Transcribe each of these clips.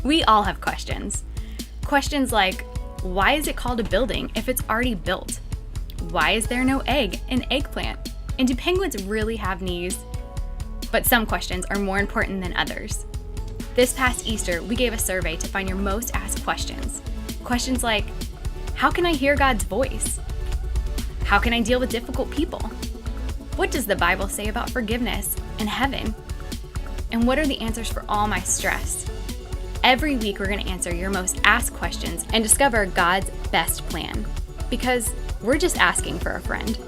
We all have questions. Questions like, why is it called a building if it's already built? Why is there no egg in eggplant? And do penguins really have knees? But some questions are more important than others. This past Easter, we gave a survey to find your most asked questions. Questions like, how can I hear God's voice? How can I deal with difficult people? What does the Bible say about forgiveness and heaven? And what are the answers for all my stress? Every week, we're going to answer your most asked questions and discover God's best plan. Because we're just asking for a friend.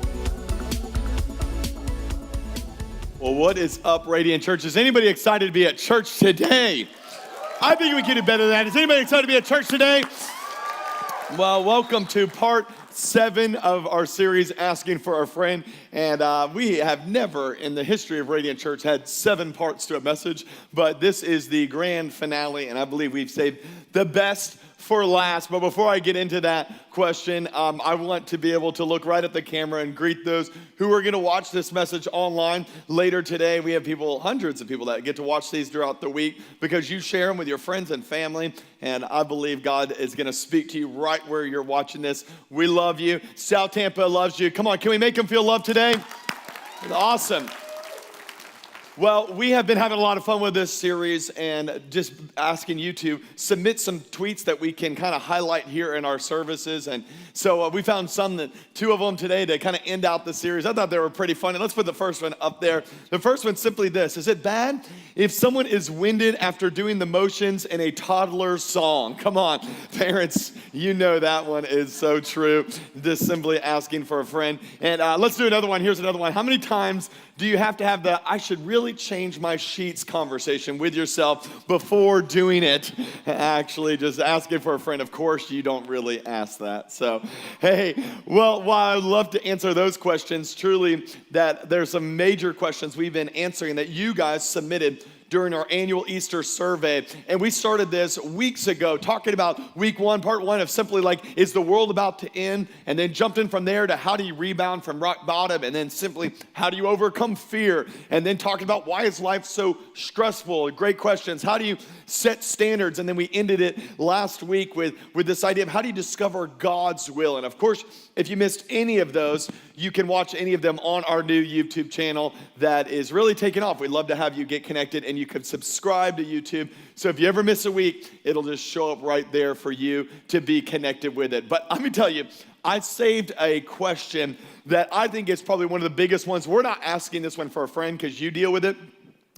Well, what is up, Radiant Church? Is anybody excited to be at church today? I think we can do better than that. Is anybody excited to be at church today? Well, welcome to part 7 of our series, Asking for a Friend. And we have never in the history of Radiant Church had 7 parts to a message, but this is the grand finale, and I believe we've saved the best for last. But before I get into that question, I want to be able to look right at the camera and greet those who are going to watch this message online later today. We have people, hundreds of people that get to watch these throughout the week because you share them with your friends and family. And I believe God is going to speak to you right where you're watching this. We love you. South Tampa loves you. Come on, can we make them feel loved today? Awesome. Well, we have been having a lot of fun with this series and just asking you to submit some tweets that we can kind of highlight here in our services. And so we found 2 of them today to kind of end out the series. I thought they were pretty funny. Let's put the first one up there. The first one's simply this. Is it bad if someone is winded after doing the motions in a toddler's song? Come on, parents, you know that one is so true. Just simply asking for a friend. And let's do another one. Here's another one. How many times do you have to have the I should really change my sheets conversation with yourself before doing it? Actually, just asking for a friend. Of course, you don't really ask that. So, hey, well, while I'd love to answer those questions, truly that there's some major questions we've been answering that you guys submitted during our annual Easter survey. And we started this weeks ago, talking about week 1, part 1 of simply like, is the world about to end? And then jumped in from there to how do you rebound from rock bottom? And then simply, how do you overcome fear? And then talking about why is life so stressful? Great questions. How do you set standards? And then we ended it last week with this idea of how do you discover God's will? And of course, if you missed any of those, you can watch any of them on our new YouTube channel that is really taking off. We'd love to have you get connected, and you can subscribe to YouTube. So if you ever miss a week, it'll just show up right there for you to be connected with it. But let me tell you, I saved a question that I think is probably one of the biggest ones. We're not asking this one for a friend because you deal with it.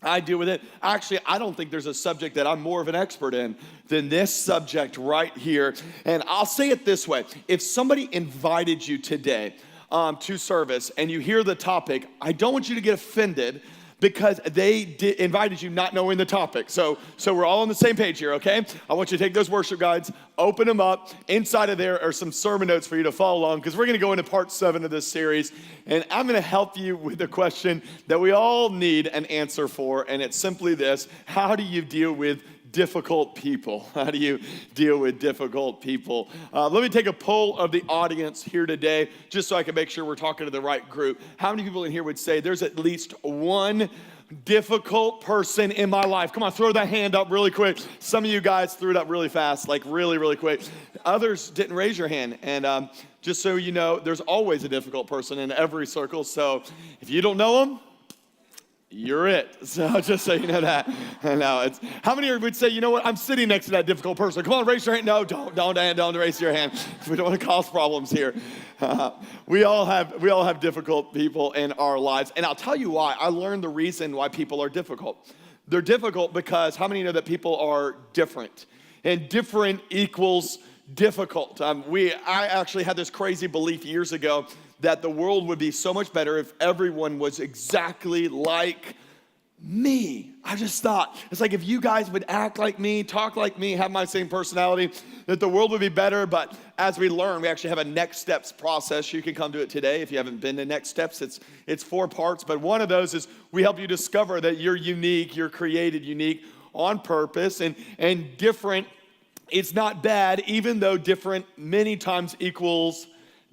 I deal with it. Actually, I don't think there's a subject that I'm more of an expert in than this subject right here. And I'll say it this way. If somebody invited you today to service and you hear the topic, I don't want you to get offended because they invited you not knowing the topic. So we're all on the same page here, okay? I want you to take those worship guides, open them up. Inside of there are some sermon notes for you to follow along because we're going to go into part 7 of this series. And I'm going to help you with a question that we all need an answer for. And it's simply this: how do you deal with difficult people? How do you deal with difficult people? Let me take a poll of the audience here today, just so I can make sure we're talking to the right group. How many people in here would say there's at least one difficult person in my life? Come on, throw that hand up really quick. Some of you guys threw it up really fast, like really, really quick. Others didn't raise your hand. And just so you know, there's always a difficult person in every circle. So if you don't know them, you're it. So just so you know that. No, it's how many would say, you know what, I'm sitting next to that difficult person. Come on, raise your hand. No, don't raise your hand. We don't want to cause problems here. We all have difficult people in our lives. And I'll tell you why. I learned the reason why people are difficult. They're difficult because how many know that people are different? And different equals difficult. I actually had this crazy belief years ago that the world would be so much better if everyone was exactly like me. I just thought, it's like if you guys would act like me, talk like me, have my same personality, that the world would be better. But as we learn, we actually have a next steps process. You can come to it today if you haven't been to next steps. It's 4 parts, but one of those is we help you discover that you're unique, you're created unique on purpose, and different. It's not bad, even though different many times equals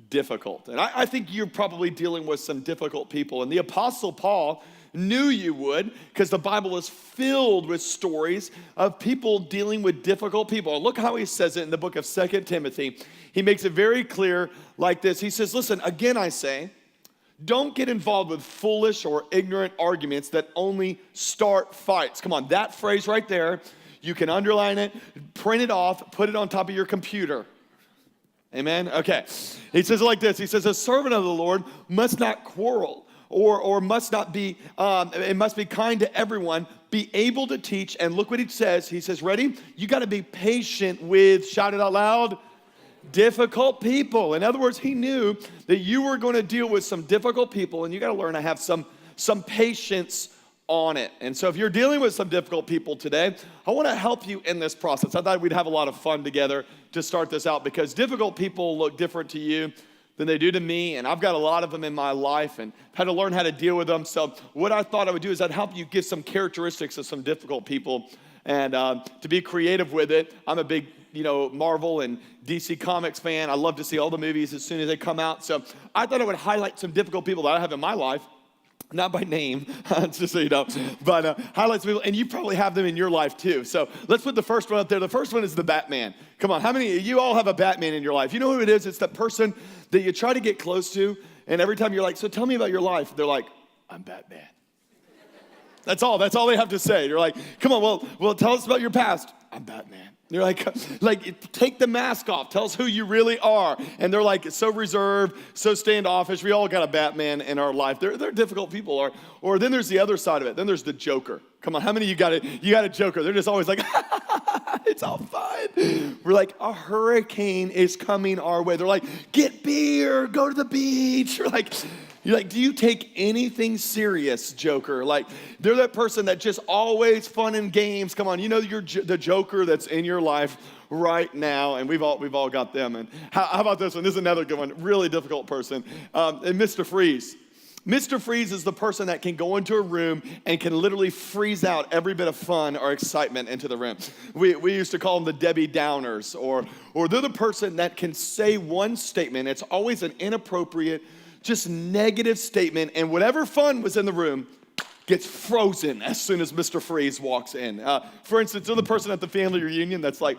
difficult. And I think you're probably dealing with some difficult people. And the Apostle Paul knew you would, because the Bible is filled with stories of people dealing with difficult people. Look how he says it in the book of 2 Timothy. He makes it very clear like this. He says, listen, again I say, don't get involved with foolish or ignorant arguments that only start fights. Come on, that phrase right there, you can underline it, print it off, put it on top of your computer. Amen? Okay. He says it like this. He says, a servant of the Lord must not quarrel or must not be, it must be kind to everyone, be able to teach. And look what he says. He says, ready? You got to be patient with, shout it out loud, difficult people. In other words, he knew that you were going to deal with some difficult people, and you got to learn to have some patience on it. And so if you're dealing with some difficult people today, I want to help you in this process. I thought we'd have a lot of fun together to start this out, because difficult people look different to you than they do to me, and I've got a lot of them in my life and had to learn how to deal with them. So what I thought I would do is I'd help you get some characteristics of some difficult people, and to be creative with it. I'm a big Marvel and DC Comics fan. I love to see all the movies as soon as they come out. So I thought I would highlight some difficult people that I have in my life. Not by name, just so you know, but highlights people, and you probably have them in your life too. So let's put the first one up there. The first one is the Batman. Come on, how many of you all have a Batman in your life? You know who it is? It's that person that you try to get close to, and every time you're like, so tell me about your life, they're like, I'm Batman. That's all they have to say. You're like, come on, well, tell us about your past. I'm Batman. You're like, take the mask off. Tell us who you really are. And they're like so reserved, so standoffish. We all got a Batman in our life. They're difficult people. Or then there's the other side of it. Then there's the Joker. Come on, how many of you got a Joker? They're just always like, it's all fine. We're like, a hurricane is coming our way. They're like, get beer, go to the beach. You're like, do you take anything serious, Joker? Like, they're that person that just always fun and games. Come on, you're the Joker that's in your life right now, and we've all got them. And how about this one? This is another good one. Really difficult person. And Mr. Freeze. Mr. Freeze is the person that can go into a room and can literally freeze out every bit of fun or excitement into the room. We used to call them the Debbie Downers, or they're the person that can say one statement. It's always an inappropriate, just negative statement, and whatever fun was in the room gets frozen as soon as Mr. Freeze walks in. For instance, they're the person at the family reunion that's like,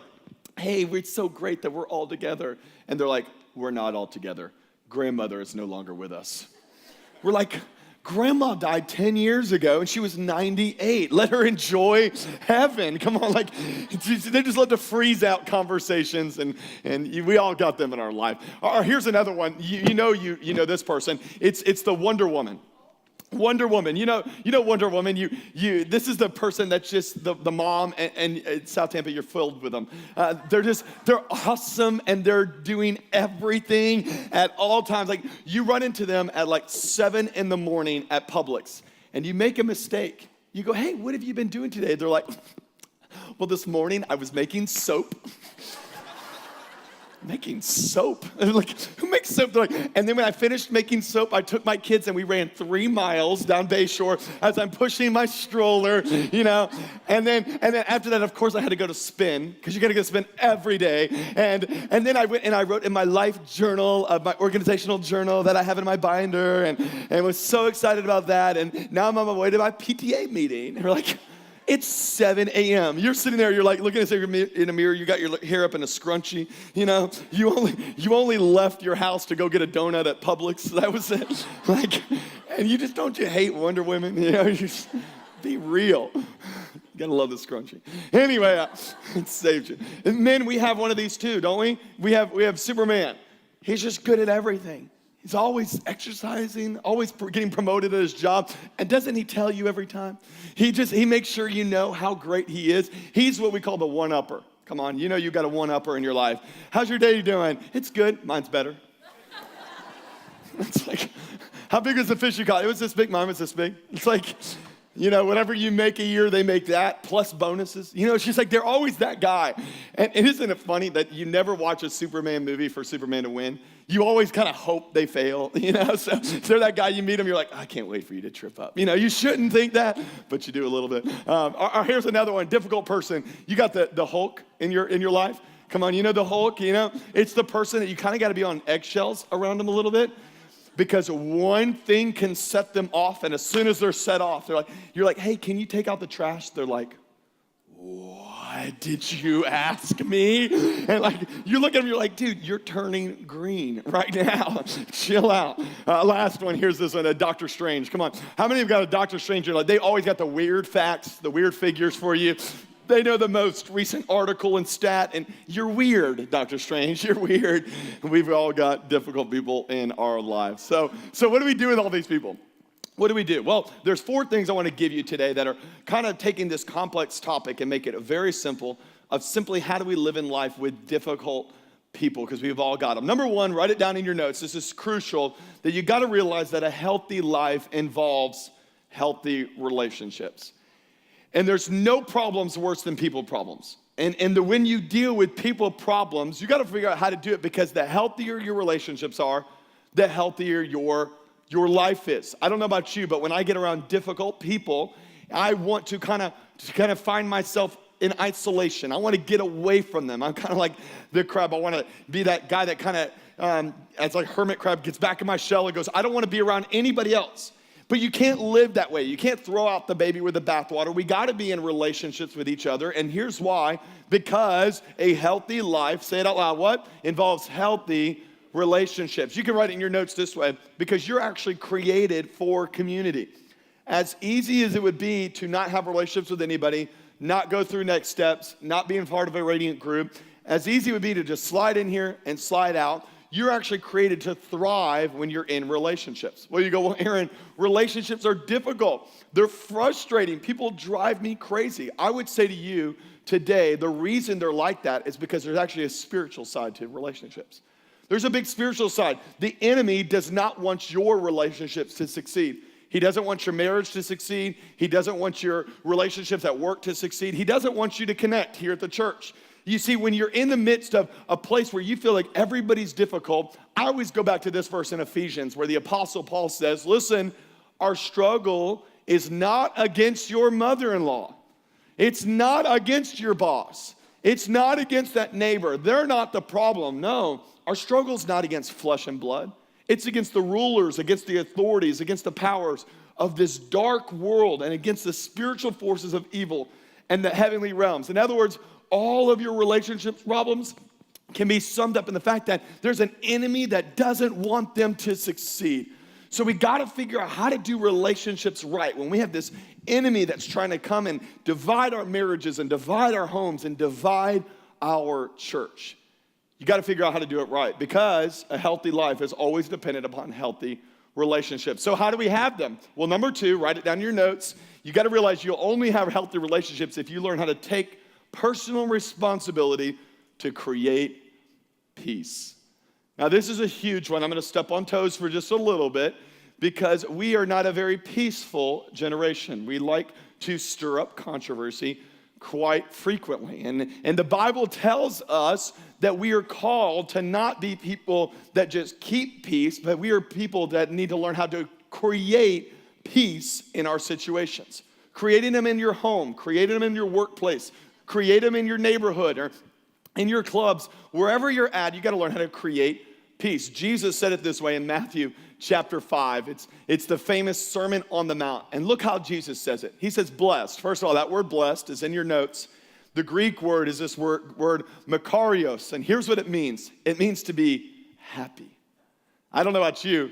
hey, it's so great that we're all together. And they're like, we're not all together. Grandmother is no longer with us. We're like, Grandma died 10 years ago and she was 98. Let her enjoy heaven. Come on, they just love to freeze out conversations, and we all got them in our life. Or here's another one. You know this person. It's the Wonder Woman. Wonder Woman, you know Wonder Woman, this is the person that's just the mom, and South Tampa, you're filled with them. They're awesome, and they're doing everything at all times. Like, you run into them at like 7 a.m. at Publix, and you make a mistake. You go, hey, what have you been doing today? They're like, well, this morning I was making soap. Making soap? Like, who makes soap? They're like, and then when I finished making soap, I took my kids and we ran 3 miles down Bayshore as I'm pushing my stroller, And then after that, of course, I had to go to spin, because you got to go spin every day. And then I went and I wrote in my life journal, my organizational journal that I have in my binder, and was so excited about that. And now I'm on my way to my PTA meeting. And we're like, it's 7 a.m. You're sitting there, you're like looking at yourself in a mirror, you got your hair up in a scrunchie, you only left your house to go get a donut at Publix. That was it. And you just, don't you hate Wonder Women? You just be real. You gotta love the scrunchie. Anyway, it saved you. And men, we have one of these too, don't we? We have Superman. He's just good at everything. He's always exercising, always getting promoted at his job. And doesn't he tell you every time? He makes sure you know how great he is. He's what we call the one-upper. Come on, you got a one-upper in your life. How's your day doing? It's good. Mine's better. It's like, how big is the fish you caught? It was this big. Mine was this big. It's like, whatever you make a year, they make that, plus bonuses. It's just like, they're always that guy. And isn't it funny that you never watch a Superman movie for Superman to win? You always kind of hope they fail, So they're that guy, you meet him, you're like, I can't wait for you to trip up. You shouldn't think that, but you do a little bit. Here's another one, difficult person. You got the Hulk in your life. Come on, the Hulk, It's the person that you kind of got to be on eggshells around him a little bit. because one thing can set them off, and as soon as they're set off, you're like, hey, can you take out the trash? They're like, what did you ask me? And like, you look at them, you're like, dude, you're turning green right now. Chill out. Last one, here's this one, Dr. Strange. Come on. How many of you got a Dr. Strange? Like, they always got the weird facts, the weird figures for you. They know the most recent article and stat, and you're weird, Dr. Strange. You're weird. We've all got difficult people in our lives. So what do we do with all these people? What do we do? Well, there's 4 things I want to give you today that are kind of taking this complex topic and make it very simple of simply how do we live in life with difficult people, because we've all got them. Number 1, write it down in your notes. This is crucial, that you got to realize that a healthy life involves healthy relationships. And there's no problems worse than people problems. And when you deal with people problems, you got to figure out how to do it, because the healthier your relationships are, the healthier your life is. I don't know about you, but when I get around difficult people, I want to kind of find myself in isolation. I want to get away from them. I'm kind of like the crab. I want to be that guy that kind of, as like hermit crab, gets back in my shell and goes, I don't want to be around anybody else. But you can't live that way. You can't throw out the baby with the bathwater. We got to be in relationships with each other. And here's why. Because a healthy life, say it out loud, what? Involves healthy relationships. You can write it in your notes this way, because you're actually created for community. As easy as it would be to not have relationships with anybody, not go through next steps, not being part of a Radiant group, as easy it would be to just slide in here and slide out, you're actually created to thrive when you're in relationships. Well, you go, well, Aaron, relationships are difficult. They're frustrating. People drive me crazy. I would say to you today, the reason they're like that is because there's actually a spiritual side to relationships. There's a big spiritual side. The enemy does not want your relationships to succeed. He doesn't want your marriage to succeed. He doesn't want your relationships at work to succeed. He doesn't want you to connect here at the church. You see, when you're in the midst of a place where you feel like everybody's difficult, I always go back to this verse in Ephesians where the Apostle Paul says, listen, our struggle is not against your mother-in-law. It's not against your boss. It's not against that neighbor. They're not the problem. No, our struggle is not against flesh and blood. It's against the rulers, against the authorities, against the powers of this dark world, and against the spiritual forces of evil and the heavenly realms. In other words, all of your relationship problems can be summed up in the fact that there's an enemy that doesn't want them to succeed. So we got to figure out how to do relationships right when we have this enemy that's trying to come and divide our marriages and divide our homes and divide our church. You got to figure out how to do it right, because a healthy life is always dependent upon healthy relationships. So how do we have them? Well, number 2, write it down in your notes. You got to realize you'll only have healthy relationships if you learn how to take personal responsibility to create peace. Now, this is a huge one. I'm going to step on toes for just a little bit, because we are not a very peaceful generation. We like to stir up controversy quite frequently. And the Bible tells us that we are called to not be people that just keep peace, but we are people that need to learn how to create peace in our situations. Creating them in your home, creating them in your workplace, create them in your neighborhood or in your clubs. Wherever you're at, you got to learn how to create peace. Jesus said it this way in Matthew chapter 5. It's the famous Sermon on the Mount. And look how Jesus says it. He says blessed. First of all, that word blessed is in your notes. The Greek word is this word makarios. And here's what it means. It means to be happy. I don't know about you,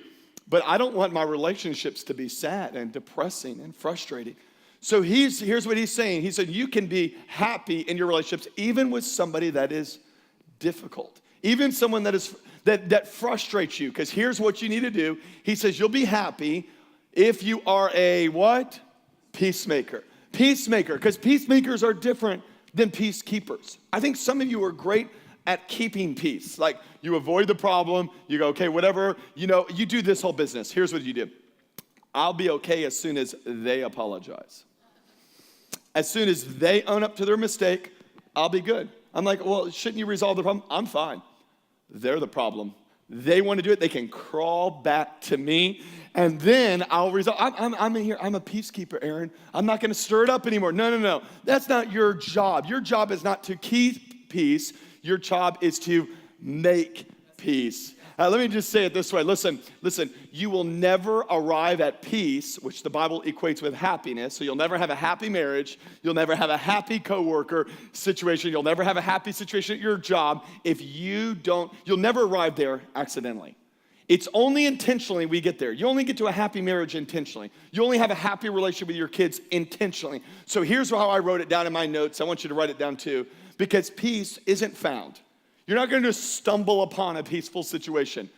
but I don't want my relationships to be sad and depressing and frustrating. So here's what he's saying. He said, you can be happy in your relationships, even with somebody that is difficult, even someone that frustrates you. Because here's what you need to do. He says, you'll be happy if you are a what? Peacemaker. Peacemaker, because peacemakers are different than peacekeepers. I think some of you are great at keeping peace. Like, you avoid the problem. You go, okay, whatever. You do this whole business. Here's what you do. I'll be okay as soon as they apologize. As soon as they own up to their mistake, I'll be good. I'm like, well, shouldn't you resolve the problem? I'm fine. They're the problem. They want to do it. They can crawl back to me, and then I'll resolve. I'm in here. I'm a peacekeeper, Aaron. I'm not going to stir it up anymore. No. That's not your job. Your job is not to keep peace. Your job is to make peace. Let me just say it this way. Listen, you will never arrive at peace, which the Bible equates with happiness. So you'll never have a happy marriage. You'll never have a happy coworker situation. You'll never have a happy situation at your job if you'll never arrive there accidentally. It's only intentionally we get there. You only get to a happy marriage intentionally. You only have a happy relationship with your kids intentionally. So here's how I wrote it down in my notes. I want you to write it down too. Because peace isn't found. You're not going to just stumble upon a peaceful situation.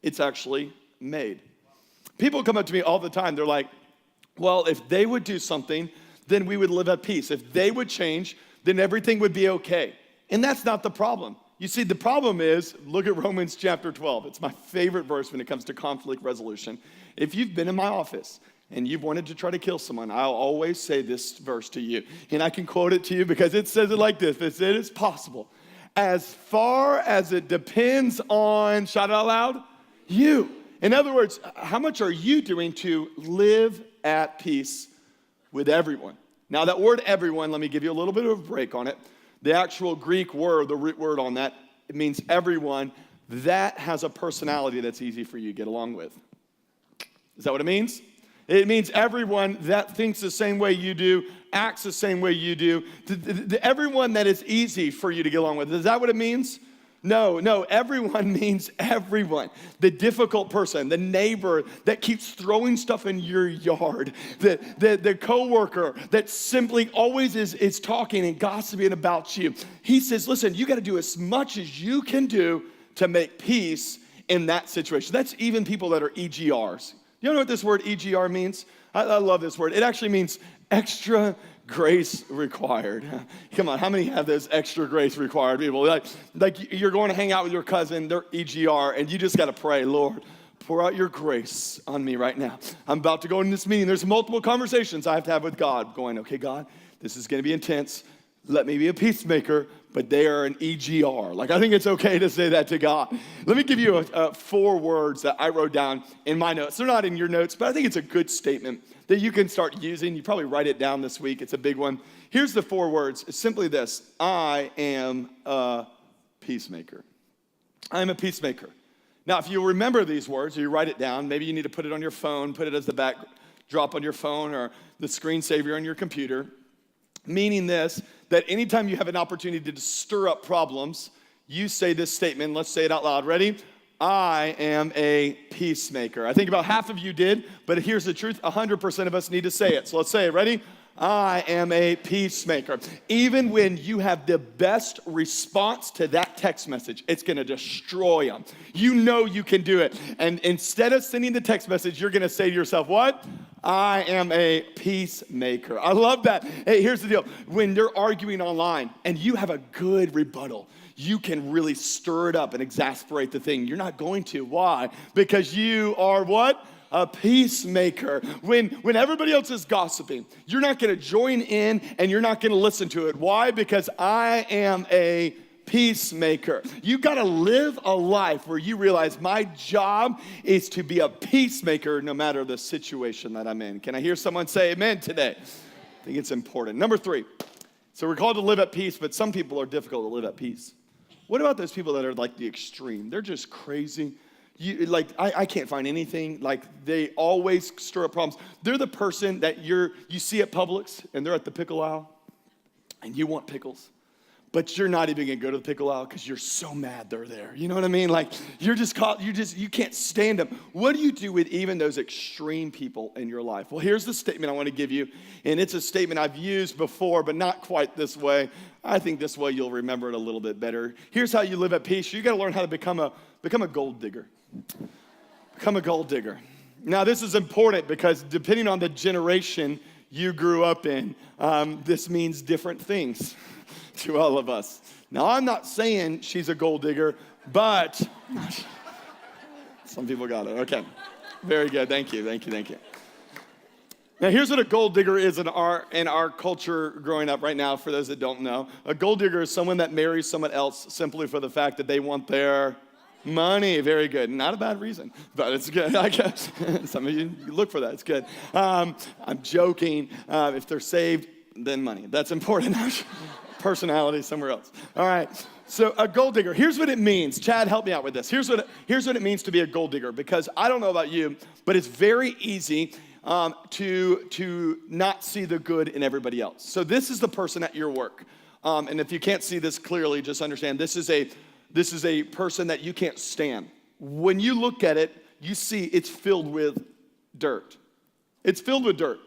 It's actually made. People come up to me all the time. They're like, well, if they would do something, then we would live at peace. If they would change, then everything would be okay. And that's not the problem. You see, the problem is, look at Romans chapter 12. It's my favorite verse when it comes to conflict resolution. If you've been in my office and you've wanted to try to kill someone, I'll always say this verse to you. And I can quote it to you because it says it like this. It is possible. As far as it depends on, shout it out loud, you. In other words, how much are you doing to live at peace with everyone? Now that word everyone, let me give you a little bit of a break on it. The actual Greek word, the root word on that, it means everyone that has a personality that's easy for you to get along with. Is that what it means? It means everyone that thinks the same way you do, acts the same way you do, everyone that is easy for you to get along with. Is that what it means? No, everyone means everyone. The difficult person, the neighbor that keeps throwing stuff in your yard, the coworker that simply always is talking and gossiping about you. He says, listen, you got to do as much as you can do to make peace in that situation. That's even people that are EGRs. You know what this word EGR means? I love this word. It actually means extra grace required. Come on, how many have those extra grace required people? Like you're going to hang out with your cousin, they're EGR, and you just got to pray, Lord, pour out your grace on me right now. I'm about to go in this meeting. There's multiple conversations I have to have with God going, okay, God, this is going to be intense. Let me be a peacemaker, but they are an EGR. Like, I think it's okay to say that to God. Let me give you 4 words that I wrote down in my notes. They're not in your notes, but I think it's a good statement that you can start using. You probably write it down this week. It's a big one. Here's the 4 words. It's simply this. I am a peacemaker. I am a peacemaker. Now, if you remember these words or you write it down, maybe you need to put it on your phone, put it as the backdrop on your phone or the screensaver on your computer. Meaning this, that anytime you have an opportunity to stir up problems, you say this statement. Let's say it out loud. Ready? I am a peacemaker. I think about half of you did, but here's the truth. 100% of us need to say it. So let's say it. Ready? I am a peacemaker. Even when you have the best response to that text message, it's going to destroy them. You know you can do it. And instead of sending the text message, you're going to say to yourself, what? I am a peacemaker. I love that. Hey, here's the deal. When they're arguing online and you have a good rebuttal, you can really stir it up and exasperate the thing. You're not going to. Why? Because you are what? A peacemaker. When everybody else is gossiping, you're not going to join in and you're not going to listen to it. Why? Because I am a peacemaker. You got to live a life where you realize my job is to be a peacemaker no matter the situation that I'm in. Can I hear someone say amen today? I think it's important. Number 3. So we're called to live at peace, but some people are difficult to live at peace. What about those people that are like the extreme? They're just crazy. I can't find anything. Like, they always stir up problems. They're the person that you see at Publix and they're at the pickle aisle and you want pickles, but you're not even gonna go to the pickle aisle because you're so mad they're there. You know what I mean? Like, you can't stand them. What do you do with even those extreme people in your life? Well, here's the statement I want to give you, and it's a statement I've used before, but not quite this way. I think this way you'll remember it a little bit better. Here's how you live at peace. You got to learn how to become a gold digger. Become a gold digger. Now, this is important because depending on the generation you grew up in, this means different things to all of us. Now, I'm not saying she's a gold digger, but some people got it. Okay. Very good. Thank you. Now, here's what a gold digger is in our culture growing up right now, for those that don't know. A gold digger is someone that marries someone else simply for the fact that they want their money. Very good. Not a bad reason, but it's good. I guess some of you look for that. It's good. I'm joking. If they're saved, then money. That's important. Personality somewhere else. All right. So a gold digger, here's what it means. Chad, help me out with this. Here's what it means to be a gold digger, because I don't know about you, but it's very easy to not see the good in everybody else. So this is the person at your work. And if you can't see this clearly, just understand this is a person that you can't stand. When you look at it, you see it's filled with dirt. It's filled with dirt.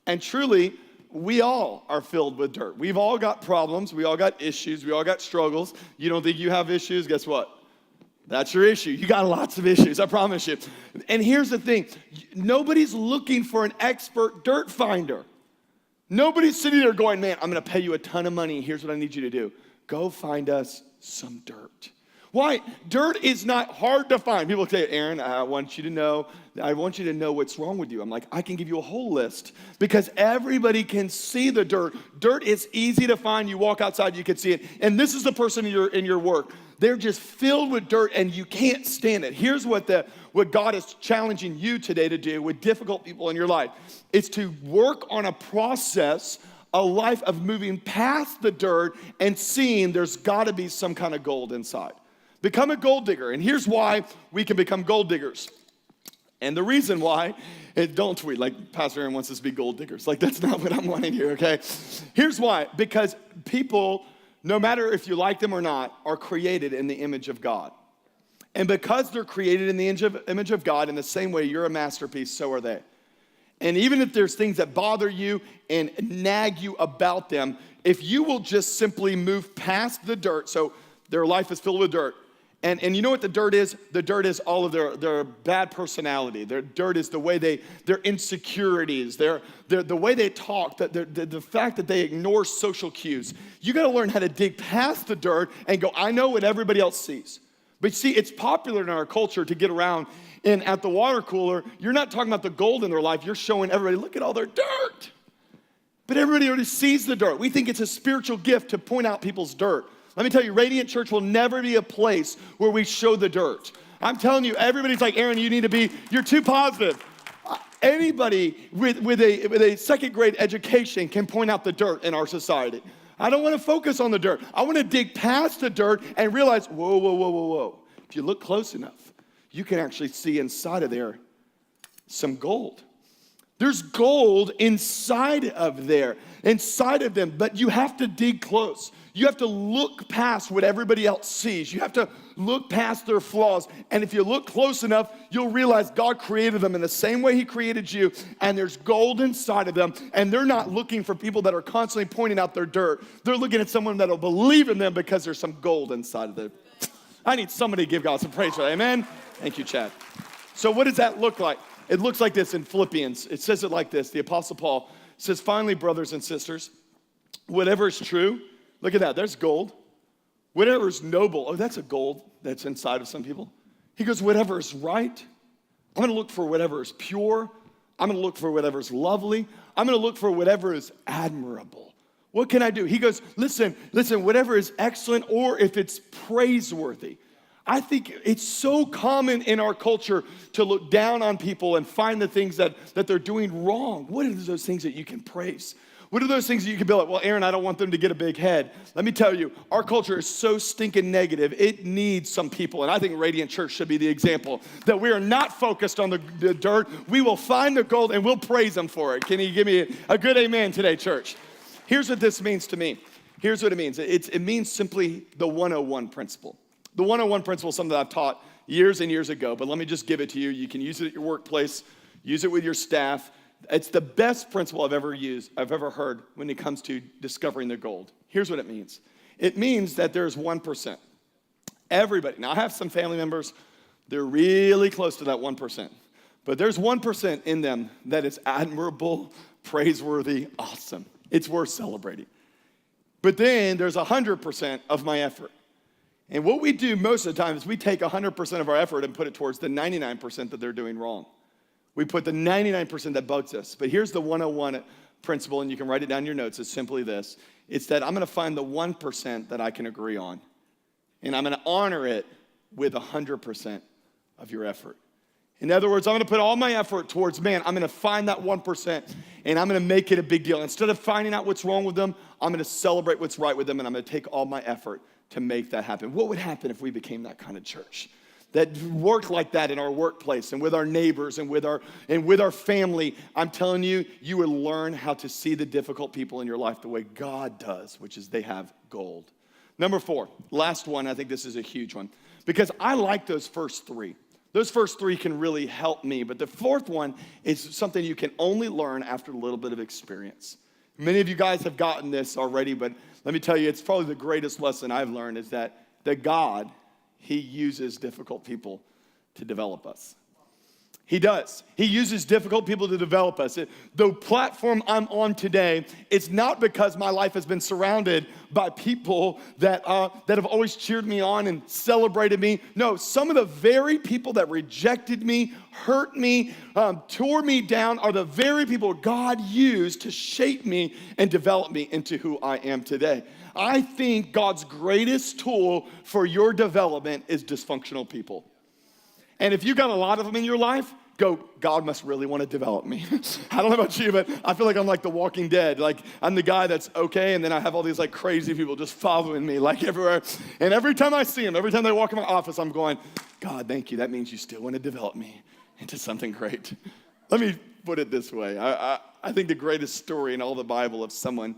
And truly, we all are filled with dirt. We've all got problems. We all got issues. We all got struggles. You don't think you have issues? Guess what? That's your issue. You got lots of issues, I promise you. And here's the thing. Nobody's looking for an expert dirt finder. Nobody's sitting there going, man, I'm going to pay you a ton of money. Here's what I need you to do. Go find us some dirt. Why? Dirt is not hard to find. People say, Aaron, I want you to know what's wrong with you. I'm like, I can give you a whole list because everybody can see the dirt. Dirt is easy to find. You walk outside, you can see it. And this is the person in your work. They're just filled with dirt and you can't stand it. Here's what God is challenging you today to do with difficult people in your life. It's to work on a process, a life of moving past the dirt and seeing there's got to be some kind of gold inside. Become a gold digger. And here's why we can become gold diggers. And the reason why, don't tweet like Pastor Aaron wants us to be gold diggers. Like, that's not what I'm wanting here, okay? Here's why. Because people, no matter if you like them or not, are created in the image of God. And because they're created in the image of God, in the same way you're a masterpiece, so are they. And even if there's things that bother you and nag you about them, if you will just simply move past the dirt, so their life is filled with dirt. And you know what the dirt is? The dirt is all of their bad personality. Their dirt is the way their insecurities, the way they talk, the fact that they ignore social cues. You got to learn how to dig past the dirt and go, I know what everybody else sees. But see, it's popular in our culture to get around and at the water cooler, you're not talking about the gold in their life. You're showing everybody, look at all their dirt. But everybody already sees the dirt. We think it's a spiritual gift to point out people's dirt. Let me tell you, Radiant Church will never be a place where we show the dirt. I'm telling you, everybody's like, Aaron, you're too positive. Anybody with a second grade education can point out the dirt in our society. I don't want to focus on the dirt. I want to dig past the dirt and realize, whoa. If you look close enough, you can actually see inside of there some gold. There's gold inside of them, but you have to dig close. You have to look past what everybody else sees. You have to look past their flaws. And if you look close enough, you'll realize God created them in the same way He created you, and there's gold inside of them. And they're not looking for people that are constantly pointing out their dirt. They're looking at someone that'll believe in them because there's some gold inside of them. I need somebody to give God some praise for that. Amen? Thank you, Chad. So what does that look like? It looks like this in Philippians. It says it like this. The Apostle Paul says, finally, brothers and sisters, whatever is true, look at that, there's gold. Whatever is noble, that's a gold that's inside of some people. He goes, whatever is right, I'm gonna look for whatever is pure. I'm gonna look for whatever is lovely. I'm gonna look for whatever is admirable. What can I do? He goes, listen, whatever is excellent or if it's praiseworthy. I think it's so common in our culture to look down on people and find the things that they're doing wrong. What are those things that you can praise? What are those things that you can be like, well, Aaron, I don't want them to get a big head. Let me tell you, our culture is so stinking negative. It needs some people, and I think Radiant Church should be the example, that we are not focused on the dirt. We will find the gold, and we'll praise Him for it. Can you give me a good amen today, church? Here's what this means to me. Here's what it means. It means simply the 101 principle. The 101 principle is something that I've taught years and years ago, but let me just give it to you. You can use it at your workplace, use it with your staff. It's the best principle I've ever heard when it comes to discovering the gold. Here's what it means. It means that there's 1%. Everybody, now I have some family members, they're really close to that 1%. But there's 1% in them that is admirable, praiseworthy, awesome. It's worth celebrating. But then there's 100% of my effort. And what we do most of the time is we take 100% of our effort and put it towards the 99% that they're doing wrong. We put the 99% that bugs us. But here's the 101 principle, and you can write it down in your notes. It's simply this. It's that I'm going to find the 1% that I can agree on, and I'm going to honor it with 100% of your effort. In other words, I'm gonna put all my effort towards, man, I'm gonna find that 1% and I'm gonna make it a big deal. Instead of finding out what's wrong with them, I'm gonna celebrate what's right with them, and I'm gonna take all my effort to make that happen. What would happen if we became that kind of church? That worked like that in our workplace and with our neighbors and with our family. I'm telling you, you would learn how to see the difficult people in your life the way God does, which is they have gold. Number 4, last one, I think this is a huge one, because I like those first 3. Those first 3 can really help me, but the 4th one is something you can only learn after a little bit of experience. Many of you guys have gotten this already, but let me tell you, it's probably the greatest lesson I've learned is that God, He uses difficult people to develop us. He does. He uses difficult people to develop us. The platform I'm on today, it's not because my life has been surrounded by people that have always cheered me on and celebrated me. No, some of the very people that rejected me, hurt me, tore me down are the very people God used to shape me and develop me into who I am today. I think God's greatest tool for your development is dysfunctional people. And if you got a lot of them in your life, go, God must really want to develop me. I don't know about you, but I feel like I'm like the Walking Dead. Like I'm the guy that's okay, and then I have all these like crazy people just following me like everywhere. And every time I see them, every time they walk in my office, I'm going, God, thank you. That means you still want to develop me into something great. Let me put it this way. I think the greatest story in all the Bible of someone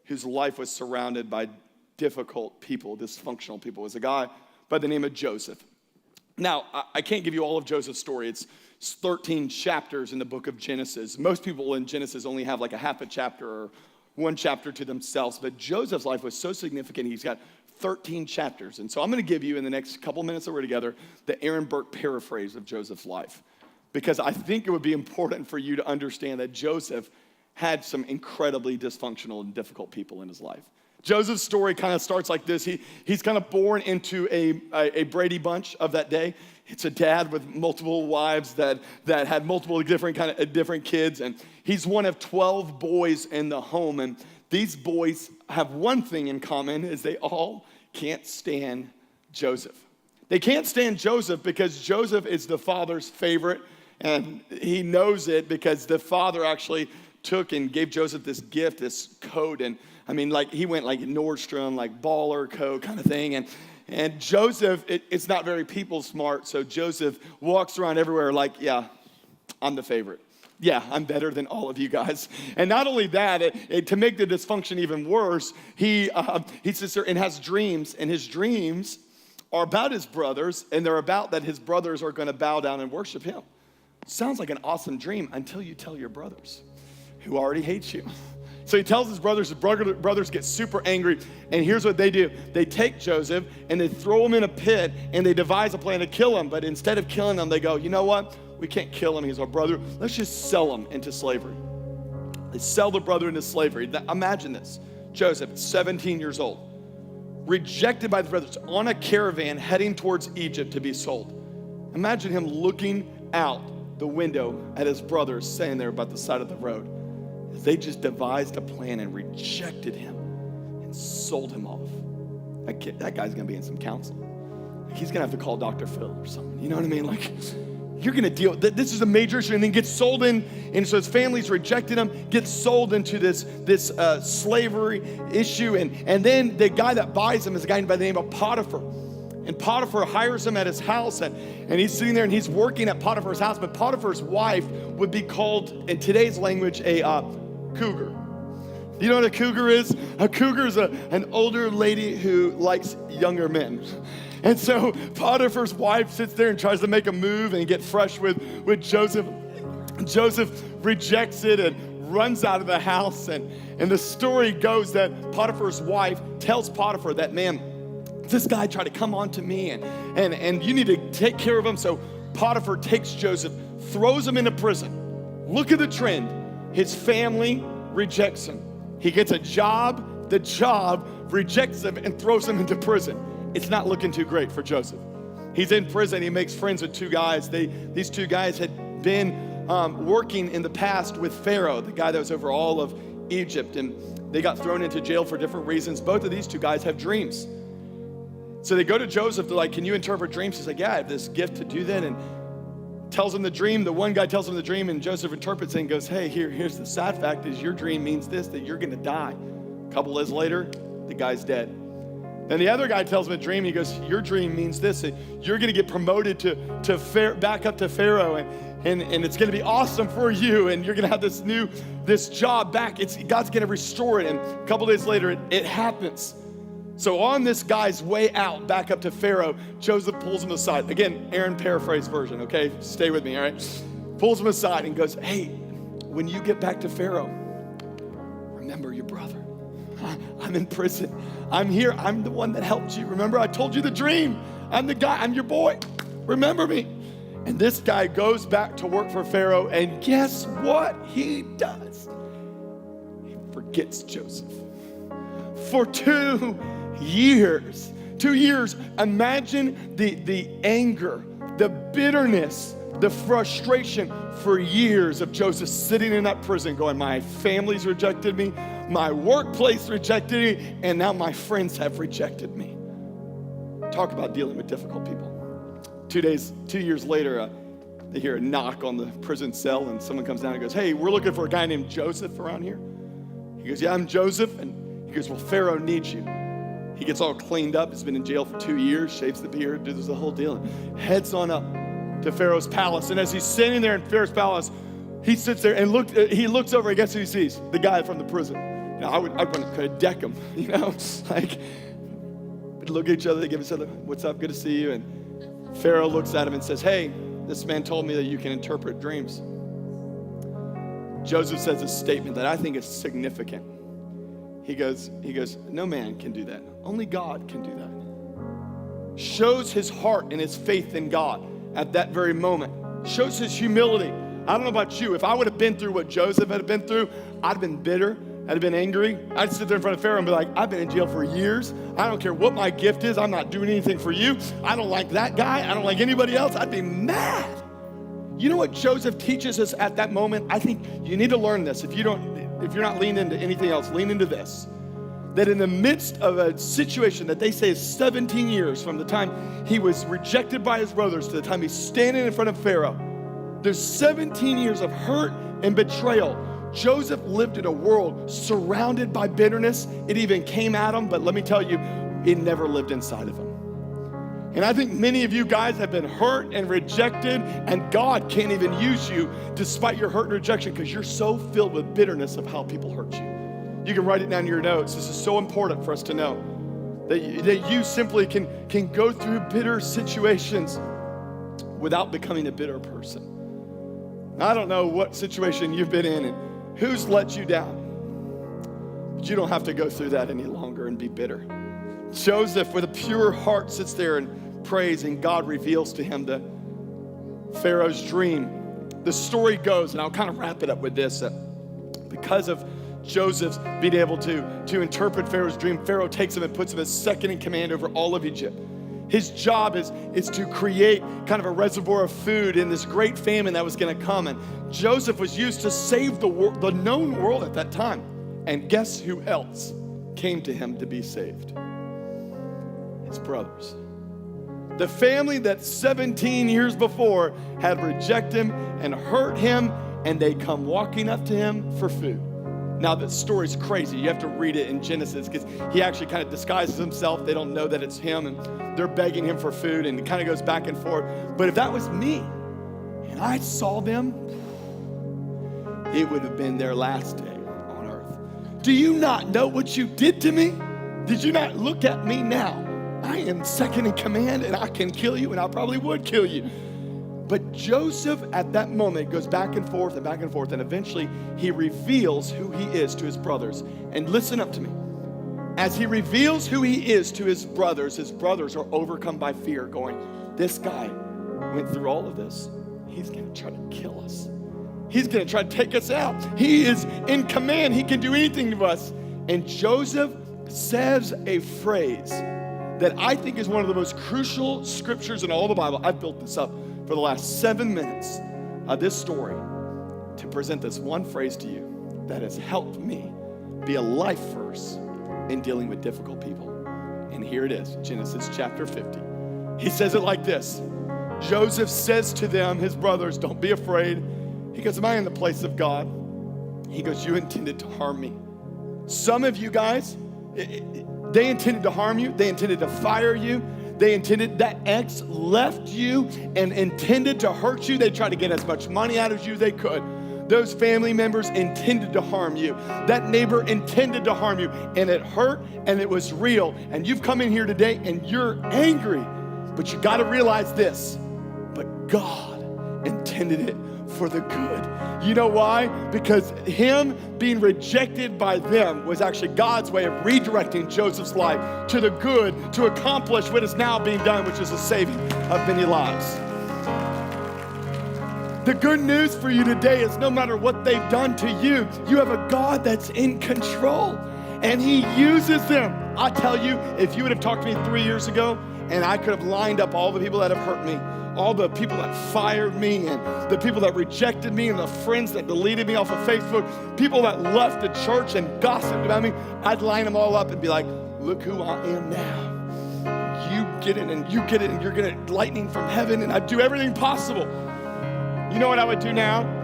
whose life was surrounded by difficult people, dysfunctional people, was a guy by the name of Joseph. Now, I can't give you all of Joseph's story. It's 13 chapters in the book of Genesis. Most people in Genesis only have like a half a chapter or one chapter to themselves, but Joseph's life was so significant, he's got 13 chapters. And so I'm gonna give you in the next couple minutes that we're together, the Aaron Burke paraphrase of Joseph's life, because I think it would be important for you to understand that Joseph had some incredibly dysfunctional and difficult people in his life. Joseph's story kind of starts like this. He's kind of born into a Brady Bunch of that day. It's a dad with multiple wives that had multiple different kids, and he's one of 12 boys in the home. And these boys have one thing in common, is they all can't stand Joseph. They can't stand Joseph because Joseph is the father's favorite, and he knows it because the father actually took and gave Joseph this gift, this coat, and I mean, like he went like Nordstrom, like baller coat kind of thing, and Joseph, it's not very people smart, so Joseph walks around everywhere like, yeah, I'm the favorite. Yeah, I'm better than all of you guys. And not only that, to make the dysfunction even worse, he sits there and has dreams, and his dreams are about his brothers, and they're about that his brothers are going to bow down and worship him. Sounds like an awesome dream until you tell your brothers, who already hates you. So he tells his brothers get super angry, and here's what they do. They take Joseph, and they throw him in a pit, and they devise a plan to kill him, but instead of killing him, they go, you know what? We can't kill him, he's our brother. Let's just sell him into slavery. They sell the brother into slavery. Imagine this. Joseph, 17 years old, rejected by the brothers, on a caravan heading towards Egypt to be sold. Imagine him looking out the window at his brothers saying there by the side of the road. They just devised a plan and rejected him and sold him off. That guy's gonna be in some counsel. Like he's gonna have to call Dr. Phil or something. You know what I mean? Like you're gonna deal. This is a major issue, and then gets sold in, and so his family's rejected him. Gets sold into this slavery issue, and then the guy that buys him is a guy by the name of Potiphar. And Potiphar hires him at his house, and he's sitting there and he's working at Potiphar's house. But Potiphar's wife would be called, in today's language, a cougar. You know what a cougar is? A cougar is an older lady who likes younger men. And so Potiphar's wife sits there and tries to make a move and get fresh with Joseph. Joseph rejects it and runs out of the house. And the story goes that Potiphar's wife tells Potiphar that, man, this guy tried to come on to me and you need to take care of him. So Potiphar takes Joseph, throws him into prison. Look at the trend. His family rejects him. He gets a job, the job rejects him and throws him into prison. It's not looking too great for Joseph. He's in prison, he makes friends with two guys. These two guys had been working in the past with Pharaoh, the guy that was over all of Egypt, and they got thrown into jail for different reasons. Both of these two guys have dreams. So they go to Joseph, they're like, can you interpret dreams? He's like, yeah, I have this gift to do that. And tells him the dream. The one guy tells him the dream, and Joseph interprets it and goes, hey, here's the sad fact is your dream means this, that you're gonna die. A couple days later, the guy's dead. Then the other guy tells him a dream. He goes, your dream means this, that you're gonna get promoted back up to Pharaoh, and it's gonna be awesome for you, and you're gonna have this job back. God's gonna restore it. And a couple days later, it happens. So on this guy's way out, back up to Pharaoh, Joseph pulls him aside. Again, Aaron paraphrase version, okay? Stay with me, all right? Pulls him aside and goes, hey, when you get back to Pharaoh, remember your brother. I'm in prison. I'm here. I'm the one that helped you. Remember, I told you the dream. I'm the guy. I'm your boy. Remember me. And this guy goes back to work for Pharaoh, and guess what he does? He forgets Joseph. For 2 years. 2 years. Imagine the anger, the bitterness, the frustration for years of Joseph sitting in that prison going, my family's rejected me, my workplace rejected me, and now my friends have rejected me. Talk about dealing with difficult people. 2 years later, they hear a knock on the prison cell, and someone comes down and goes, hey, we're looking for a guy named Joseph around here. He goes, yeah, I'm Joseph. And he goes, well, Pharaoh needs you. He gets all cleaned up. He's been in jail for 2 years, shaves the beard, does the whole deal, and heads on up to Pharaoh's palace. And as he's sitting there in Pharaoh's palace, he sits there and he looks over, and guess who he sees? The guy from the prison. You know, I would want to deck him, you know, like, we'd look at each other, they give each other, what's up, good to see you. And Pharaoh looks at him and says, hey, this man told me that you can interpret dreams. Joseph says a statement that I think is significant. He goes, no man can do that. Only God can do that. Shows his heart and his faith in God at that very moment. Shows his humility. I don't know about you. If I would have been through what Joseph had been through, I'd have been bitter. I'd have been angry. I'd sit there in front of Pharaoh and be like, I've been in jail for years. I don't care what my gift is. I'm not doing anything for you. I don't like that guy. I don't like anybody else. I'd be mad. You know what Joseph teaches us at that moment? I think you need to learn this. If you're not leaning into anything else, lean into this. That in the midst of a situation that they say is 17 years from the time he was rejected by his brothers to the time he's standing in front of Pharaoh, there's 17 years of hurt and betrayal. Joseph lived in a world surrounded by bitterness. It even came at him, but let me tell you, it never lived inside of him. And I think many of you guys have been hurt and rejected, and God can't even use you despite your hurt and rejection because you're so filled with bitterness of how people hurt you. You can write it down in your notes. This is so important for us to know that you simply can go through bitter situations without becoming a bitter person. I don't know what situation you've been in and who's let you down, but you don't have to go through that any longer and be bitter. Joseph, with a pure heart, sits there and prays, and God reveals to him the Pharaoh's dream. The story goes, and I'll kind of wrap it up with this, that because of Joseph's being able to interpret Pharaoh's dream, Pharaoh takes him and puts him as second in command over all of Egypt. His job is to create kind of a reservoir of food in this great famine that was going to come. And Joseph was used to save the known world at that time. And guess who else came to him to be saved? His brothers. The family that 17 years before had rejected him and hurt him, and they come walking up to him for food. Now, the story's crazy. You have to read it in Genesis because he actually kind of disguises himself. They don't know that it's him, and they're begging him for food, and it kind of goes back and forth. But if that was me and I saw them, it would have been their last day on earth. Do you not know what you did to me? Did you not look at me now? I am second in command, and I can kill you, and I probably would kill you. But Joseph, at that moment, goes back and forth, and eventually he reveals who he is to his brothers. And listen up to me. As he reveals who he is to his brothers are overcome by fear, going, this guy went through all of this. He's going to try to kill us. He's going to try to take us out. He is in command. He can do anything to us. And Joseph says a phrase that I think is one of the most crucial scriptures in all the Bible. I've built this up for the last 7 minutes of this story to present this one phrase to you that has helped me be a life verse in dealing with difficult people. And here it is, Genesis chapter 50. He says it like this. Joseph says to them, his brothers, don't be afraid. He goes, am I in the place of God? He goes, you intended to harm me. Some of you guys, they intended to harm you. They intended to fire you. They intended, that ex left you and intended to hurt you. They tried to get as much money out of you as they could. Those family members intended to harm you. That neighbor intended to harm you, and it hurt and it was real. And you've come in here today and you're angry, but you got to realize this, but God intended it for the good. You know why? Because him being rejected by them was actually God's way of redirecting Joseph's life to the good, to accomplish what is now being done, which is the saving of many lives. The good news for you today is no matter what they've done to you, you have a God that's in control, and he uses them. I tell you, if you would have talked to me 3 years ago, and I could have lined up all the people that have hurt me, all the people that fired me, and the people that rejected me, and the friends that deleted me off of Facebook, people that left the church and gossiped about me, I'd line them all up and be like, look who I am now. You get it, and you get it, and you're gonna lightning from heaven, and I'd do everything possible. You know what I would do now?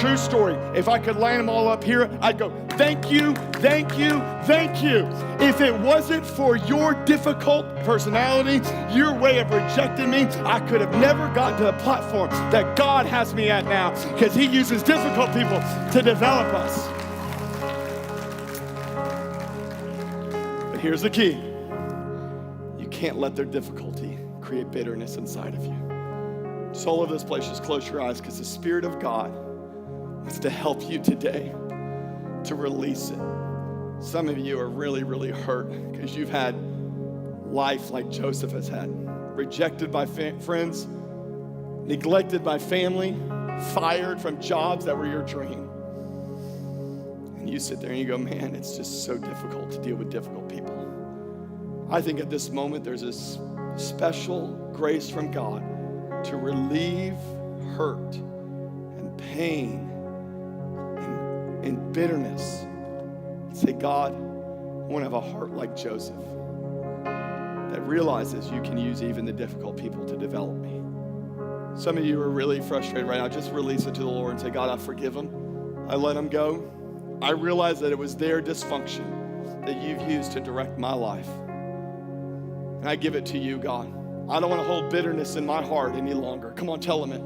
True story. If I could line them all up here, I'd go, thank you, thank you, thank you. If it wasn't for your difficult personality, your way of rejecting me, I could have never gotten to the platform that God has me at now, because he uses difficult people to develop us. But here's the key. You can't let their difficulty create bitterness inside of you. So all over this place, just close your eyes, because the Spirit of God wants to help you today to release it. Some of you are really, really hurt because you've had life like Joseph has had. Rejected by friends, neglected by family, fired from jobs that were your dream. And you sit there and you go, man, it's just so difficult to deal with difficult people. I think at this moment there's this special grace from God to relieve hurt and pain and bitterness. Say, God, I want to have a heart like Joseph that realizes you can use even the difficult people to develop me. Some of you are really frustrated right now. Just release it to the Lord and say, God, I forgive them. I let them go. I realize that it was their dysfunction that you've used to direct my life. And I give it to you, God. I don't want to hold bitterness in my heart any longer. Come on, tell them it.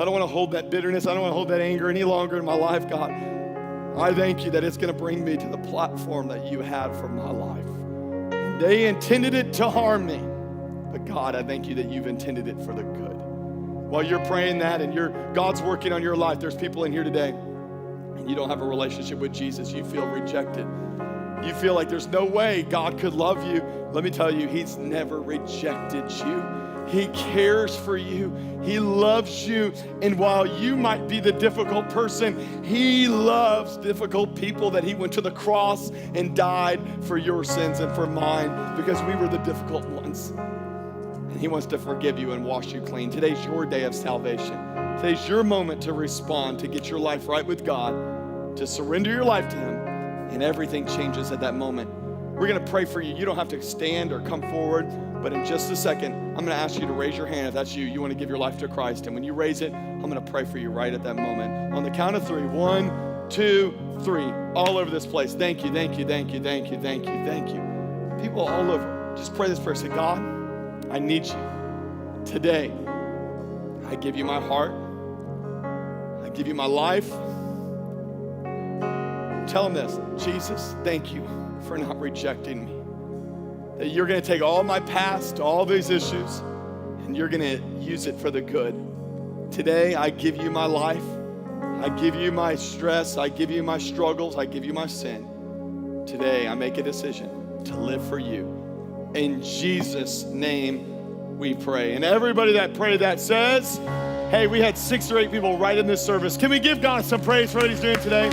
I don't want to hold that bitterness. I don't want to hold that anger any longer in my life, God. I thank you that it's going to bring me to the platform that you had for my life. And they intended it to harm me. But God, I thank you that you've intended it for the good. While you're praying that and God's working on your life, there's people in here today and you don't have a relationship with Jesus. You feel rejected. You feel like there's no way God could love you. Let me tell you, he's never rejected you. He cares for you. He loves you. And while you might be the difficult person, he loves difficult people, that he went to the cross and died for your sins and for mine, because we were the difficult ones. And he wants to forgive you and wash you clean. Today's your day of salvation. Today's your moment to respond, to get your life right with God, to surrender your life to him. And everything changes at that moment. We're going to pray for you. You don't have to stand or come forward, but in just a second, I'm going to ask you to raise your hand if that's you. You want to give your life to Christ. And when you raise it, I'm going to pray for you right at that moment. On the count of 3, 1, 2, 3, all over this place. Thank you, thank you, thank you, thank you, thank you, thank you. People all over, just pray this prayer. Say, God, I need you. Today, I give you my heart. I give you my life. Tell him this, Jesus, thank you for not rejecting me. That you're going to take all my past, all these issues, and you're going to use it for the good. Today, I give you my life. I give you my stress. I give you my struggles. I give you my sin. Today, I make a decision to live for you. In Jesus' name, we pray. And everybody that prayed that says, hey, we had 6 or 8 people right in this service. Can we give God some praise for what he's doing today?